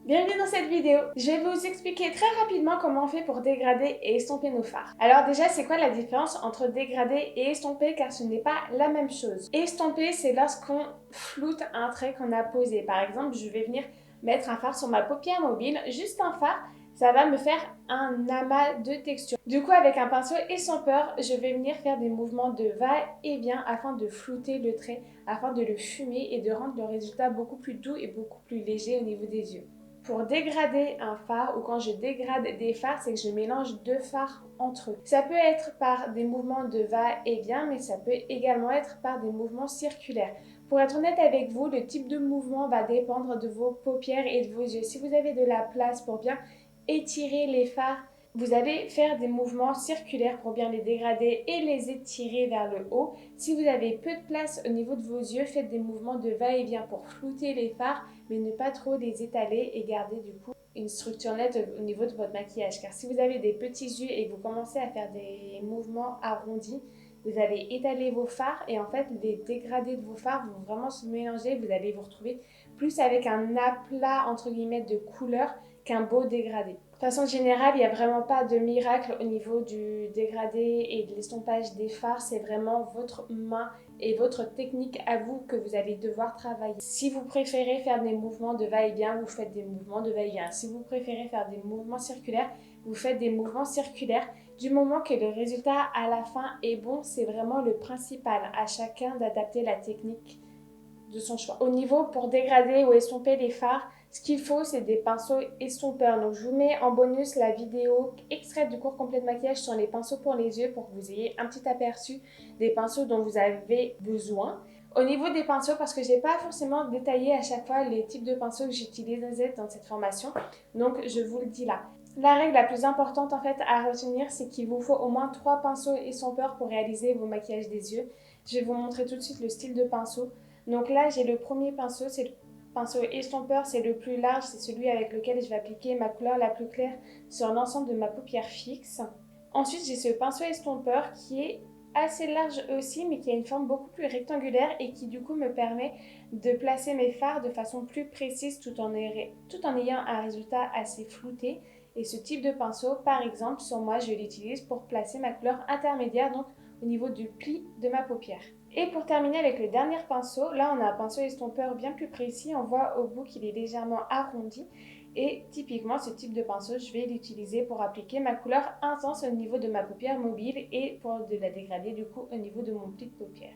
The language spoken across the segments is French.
Bienvenue dans cette vidéo. Je vais vous expliquer très rapidement comment on fait pour dégrader et estomper nos fards. Alors déjà, c'est quoi la différence entre dégrader et estomper car ce n'est pas la même chose. Estomper, c'est lorsqu'on floute un trait qu'on a posé. Par exemple, je vais venir mettre un fard sur ma paupière mobile, juste un fard, ça va me faire un amas de texture. Du coup, avec un pinceau estompeur, je vais venir faire des mouvements de va-et-vient afin de flouter le trait, afin de le fumer et de rendre le résultat beaucoup plus doux et beaucoup plus léger au niveau des yeux. Pour dégrader un fard ou quand je dégrade des fards, c'est que je mélange deux fards entre eux. Ça peut être par des mouvements de va-et-vient, mais ça peut également être par des mouvements circulaires. Pour être honnête avec vous, le type de mouvement va dépendre de vos paupières et de vos yeux. Si vous avez de la place pour bien étirer les fards, vous allez faire des mouvements circulaires pour bien les dégrader et les étirer vers le haut. Si vous avez peu de place au niveau de vos yeux, faites des mouvements de va-et-vient pour flouter les fards, mais ne pas trop les étaler et garder du coup une structure nette au niveau de votre maquillage. Car si vous avez des petits yeux et que vous commencez à faire des mouvements arrondis, vous allez étaler vos fards et en fait les dégradés de vos fards vont vraiment se mélanger. Vous allez vous retrouver plus avec un aplat entre guillemets de couleur qu'un beau dégradé. De façon générale, il n'y a vraiment pas de miracle au niveau du dégradé et de l'estompage des fards. C'est vraiment votre main et votre technique à vous que vous allez devoir travailler. Si vous préférez faire des mouvements de va-et-vient, vous faites des mouvements de va-et-vient. Si vous préférez faire des mouvements circulaires, vous faites des mouvements circulaires. Du moment que le résultat à la fin est bon, c'est vraiment le principal. À chacun d'adapter la technique de son choix. Au niveau pour dégrader ou estomper les fards, ce qu'il faut, c'est des pinceaux estompeurs. Donc, je vous mets en bonus la vidéo extraite du cours complet de maquillage sur les pinceaux pour les yeux pour que vous ayez un petit aperçu des pinceaux dont vous avez besoin. Au niveau des pinceaux, parce que je n'ai pas forcément détaillé à chaque fois les types de pinceaux que j'utilise dans cette formation, donc je vous le dis là. La règle la plus importante en fait à retenir, c'est qu'il vous faut au moins 3 pinceaux estompeurs pour réaliser vos maquillages des yeux. Je vais vous montrer tout de suite le style de pinceau. Donc là, j'ai le premier pinceau, c'est le pinceau estompeur, c'est le plus large, c'est celui avec lequel je vais appliquer ma couleur la plus claire sur l'ensemble de ma paupière fixe. Ensuite, j'ai ce pinceau estompeur qui est assez large aussi, mais qui a une forme beaucoup plus rectangulaire et qui du coup me permet de placer mes fards de façon plus précise tout en ayant un résultat assez flouté. Et ce type de pinceau, par exemple, sur moi, je l'utilise pour placer ma couleur intermédiaire, donc au niveau du pli de ma paupière. Et pour terminer avec le dernier pinceau, là on a un pinceau estompeur bien plus précis, on voit au bout qu'il est légèrement arrondi. Et typiquement ce type de pinceau, je vais l'utiliser pour appliquer ma couleur intense au niveau de ma paupière mobile et pour de la dégrader du coup au niveau de mon pli de paupière.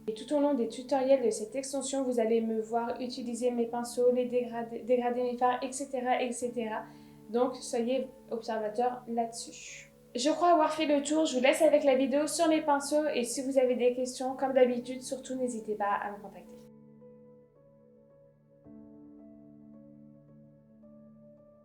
Et tout au long des tutoriels de cette extension, vous allez me voir utiliser mes pinceaux, les dégrader mes fards, etc., etc. Donc soyez observateurs là-dessus. Je crois avoir fait le tour, je vous laisse avec la vidéo sur les pinceaux et si vous avez des questions, comme d'habitude, surtout n'hésitez pas à me contacter.